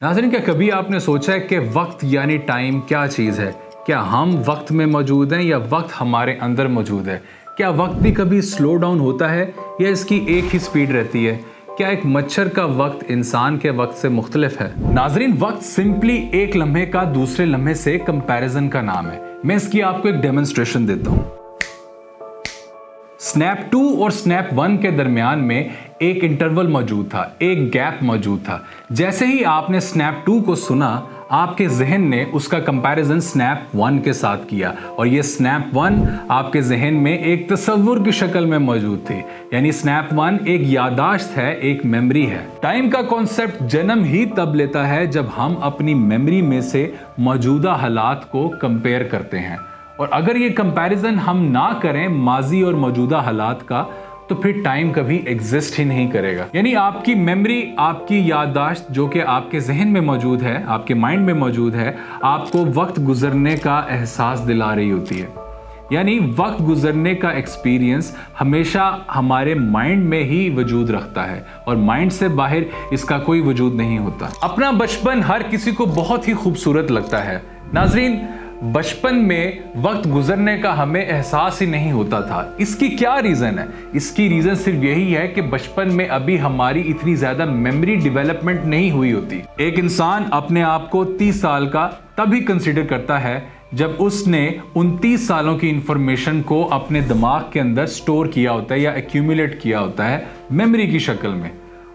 नाज़रीन, क्या कभी आपने सोचा है कि वक्त यानी टाइम क्या चीज़ है? क्या हम वक्त में मौजूद हैं या वक्त हमारे अंदर मौजूद है? क्या वक्त भी कभी स्लो डाउन होता है या इसकी एक ही स्पीड रहती है? क्या एक मच्छर का वक्त इंसान के वक्त से मुख्तलिफ है? नाज़रीन, वक्त सिंपली एक लम्हे का दूसरे लम्हे से कंपैरिजन का नाम है। मैं इसकी आपको एक डेमोन्स्ट्रेशन देता हूँ। स्नैप 2 और स्नैप 1 के दरमियान में एक इंटरवल मौजूद था, एक गैप मौजूद था। जैसे ही आपने स्नैप 2 को सुना, आपके जहन ने उसका कंपैरिजन स्नैप 1 के साथ किया और ये स्नैप 1 आपके जहन में एक तस्वुर की शक्ल में मौजूद थी। यानी स्नैप 1 एक यादाश्त है, एक मेमोरी है। टाइम का कॉन्सेप्ट जन्म ही तब लेता है जब हम अपनी मेमोरी में से मौजूदा हालात को कंपेयर करते हैं, और अगर ये कंपैरिजन हम ना करें माजी और मौजूदा हालात का, तो फिर टाइम कभी एग्जिस्ट ही नहीं करेगा। यानी आपकी मेमोरी, आपकी याददाश्त जो कि आपके जहन में मौजूद है, आपके माइंड में मौजूद है, आपको वक्त गुजरने का एहसास दिला रही होती है। यानी वक्त गुजरने का एक्सपीरियंस हमेशा हमारे माइंड में ही वजूद रखता है और माइंड से बाहर इसका कोई वजूद नहीं होता। अपना बचपन हर किसी को बहुत ही खूबसूरत लगता है। नाज़रीन, बचपन में वक्त गुजरने का हमें एहसास ही नहीं होता था। इसकी क्या रीज़न है? इसकी रीज़न सिर्फ यही है कि बचपन में अभी हमारी इतनी ज़्यादा मेमोरी डेवलपमेंट नहीं हुई होती। एक इंसान अपने आप को 30 साल का तभी कंसिडर करता है जब उसने उन 30 सालों की इंफॉर्मेशन को अपने दिमाग के अंदर स्टोर किया होता है या एक्यूमुलेट किया होता है मेमोरी की शक्ल में।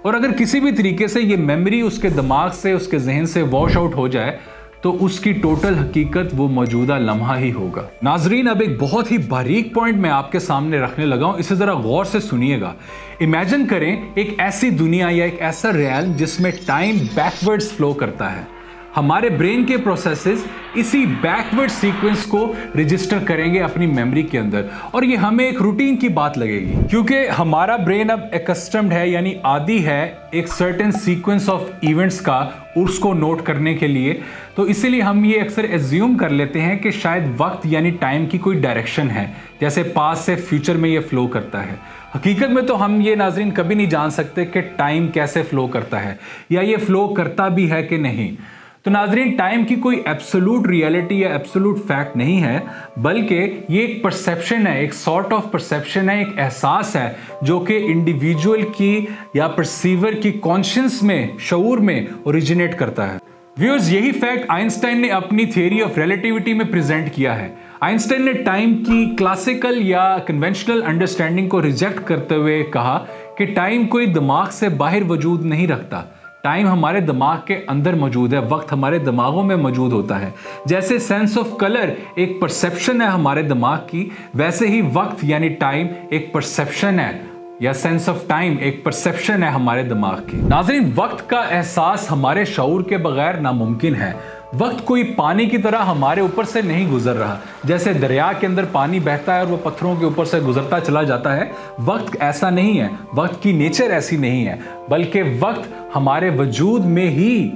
और अगर किसी भी तरीके से ये मेमोरी उसके दिमाग से, उसके जहन से वॉश आउट हो जाए, तो उसकी टोटल हकीकत वो मौजूदा लम्हा ही होगा। नाजरीन, अब एक बहुत ही बारीक पॉइंट मैं आपके सामने रखने लगा हूं, इसे जरा गौर से सुनिएगा। इमेजिन करें एक ऐसी दुनिया या एक ऐसा रियल जिसमें टाइम बैकवर्ड्स फ्लो करता है। हमारे ब्रेन के प्रोसेसेस इसी बैकवर्ड सीक्वेंस को रजिस्टर करेंगे अपनी मेमोरी के अंदर, और ये हमें एक रूटीन की बात लगेगी क्योंकि हमारा ब्रेन अब एकस्टम्ड है, यानी आदी है एक सर्टेन सीक्वेंस ऑफ इवेंट्स का उसको नोट करने के लिए। तो इसीलिए हम ये अक्सर एज्यूम कर लेते हैं कि शायद वक्त यानी टाइम की कोई डायरेक्शन है, जैसे पास्ट से फ्यूचर में ये फ्लो करता है। हकीकत में तो हम ये नाजरीन कभी नहीं जान सकते कि टाइम कैसे फ्लो करता है या ये फ्लो करता भी है कि नहीं। तो नाजरीन, टाइम की कोई एब्सोल्यूट रियलिटी या एब्सोल्यूट फैक्ट नहीं है, बल्कि ये एक परसेप्शन है, एक सॉर्ट ऑफ परसेप्शन है, एक एहसास है जो कि इंडिविजुअल की या परसीवर की कॉन्शियस में, शऊर में ओरिजिनेट करता है। व्यूअर्स, यही फैक्ट आइंस्टाइन ने अपनी थ्योरी ऑफ रिलेटिविटी में प्रेजेंट किया है। आइंस्टाइन ने टाइम की क्लासिकल या कन्वेंशनल अंडरस्टैंडिंग को रिजेक्ट करते हुए कहा कि टाइम कोई दिमाग से बाहर वजूद नहीं रखता, टाइम हमारे दिमाग के अंदर मौजूद है, वक्त हमारे दिमागों में मौजूद होता है। जैसे सेंस ऑफ कलर एक परसेप्शन है हमारे दिमाग की, वैसे ही वक्त यानी टाइम एक परसेप्शन है, या सेंस ऑफ टाइम एक परसेप्शन है हमारे दिमाग की। नाज़रीन, वक्त का एहसास हमारे शऊर के बगैर नामुमकिन है। वक्त कोई पानी की तरह हमारे ऊपर से नहीं गुजर रहा। जैसे दरिया के अंदर पानी बहता है और वो पत्थरों के ऊपर से गुजरता चला जाता है, वक्त ऐसा नहीं है, वक्त की नेचर ऐसी नहीं है, बल्कि वक्त हमारे वजूद में ही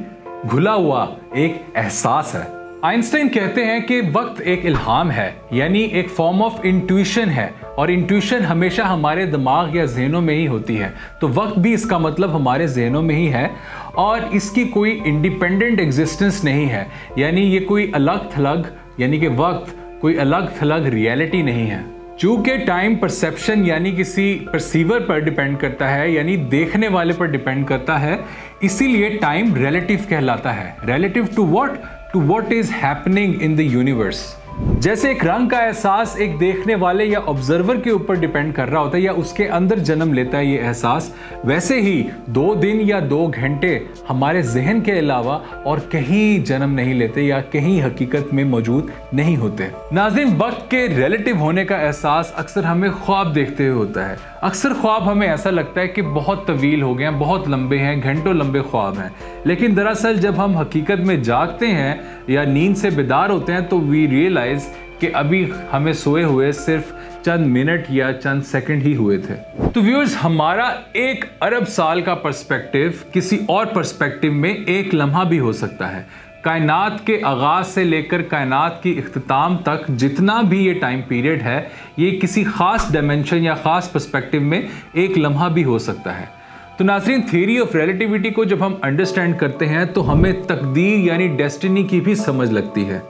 घुला हुआ एक एहसास है। आइंस्टाइन कहते हैं कि वक्त एक इल्हाम है, यानी एक फॉर्म ऑफ इंट्यूशन है, और इंट्यूशन हमेशा हमारे दिमाग या जहनों में ही होती है। तो वक्त भी इसका मतलब हमारे जहनों में ही है और इसकी कोई इंडिपेंडेंट एग्जिस्टेंस नहीं है। यानी ये कोई अलग थलग, यानी कि वक्त कोई अलग थलग रियलिटी नहीं है। चूंकि टाइम परसेप्शन यानी किसी परसीवर पर डिपेंड करता है, यानी देखने वाले पर डिपेंड करता है, इसीलिए टाइम रिलेटिव कहलाता है। Relative to what? To what is happening in the universe. जैसे एक रंग का एहसास एक देखने वाले या ऑब्जर्वर के ऊपर डिपेंड कर रहा होता है या उसके अंदर जन्म लेता है ये एहसास, वैसे ही 2 दिन या 2 घंटे हमारे जहन के अलावा और कहीं जन्म नहीं लेते या कहीं हकीकत में मौजूद नहीं होते। नाज़रीन, वक्त के रिलेटिव होने का एहसास अक्सर हमें ख्वाब देखते हुए होता है। अक्सर ख्वाब हमें ऐसा लगता है कि बहुत तवील हो गए हैं, बहुत लंबे हैं, घंटों लंबे ख्वाब हैं, लेकिन दरअसल जब हम हकीकत में जागते हैं या नींद से बेदार होते हैं तो वी रियलाइज कि अभी हमें सोए हुए सिर्फ चंद मिनट या चंद सेकंड ही हुए थे। तो व्यूअर्स, हमारा 1 अरब साल का पर्सपेक्टिव किसी और पर्सपेक्टिव में एक लम्हा भी हो सकता है। कायनात के आगाज से लेकर कायनात की इख्तिताम तक जितना भी ये टाइम पीरियड है, ये किसी खास डायमेंशन या खास पर्सपेक्टिव में एक लम्हा भी हो सकता है। तो नाज़रीन, थ्योरी ऑफ रिलेटिविटी को जब हम अंडरस्टैंड करते हैं तो हमें तकदीर यानी डेस्टिनी की भी समझ लगती है।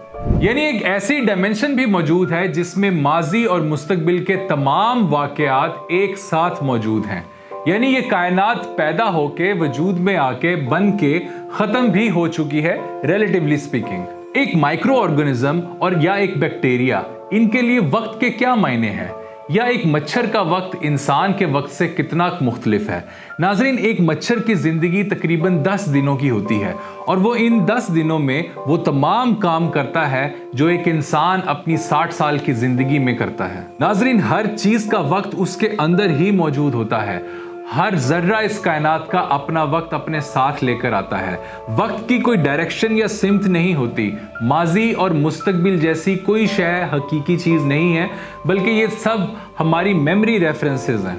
यानी एक ऐसी डायमेंशन भी मौजूद है जिसमें माजी और मुस्तकबिल के तमाम वाकयात एक साथ मौजूद हैं। यानी ये कायनात पैदा होके वजूद में आके बन के ख़त्म भी हो चुकी है रिलेटिवली स्पीकिंग। एक माइक्रो ऑर्गेनिज्म और या एक बैक्टीरिया, इनके लिए वक्त के क्या मायने हैं, या एक मच्छर का वक्त इंसान के वक्त से कितना मुख्तलिफ है। नाज़रीन, एक मच्छर की ज़िंदगी तकरीबन 10 दिनों की होती है और वो इन 10 दिनों में वो तमाम काम करता है जो एक इंसान अपनी 60 साल की ज़िंदगी में करता है। नाज़रीन, हर चीज़ का वक्त उसके अंदर ही मौजूद होता है। हर जर्रा इस कायनात का अपना वक्त अपने साथ लेकर आता है। वक्त की कोई डायरेक्शन या सिमत नहीं होती। माजी और मुस्तकबिल जैसी कोई शय हकीकी चीज़ नहीं है, बल्कि ये सब हमारी मेमोरी रेफरेंसेस हैं।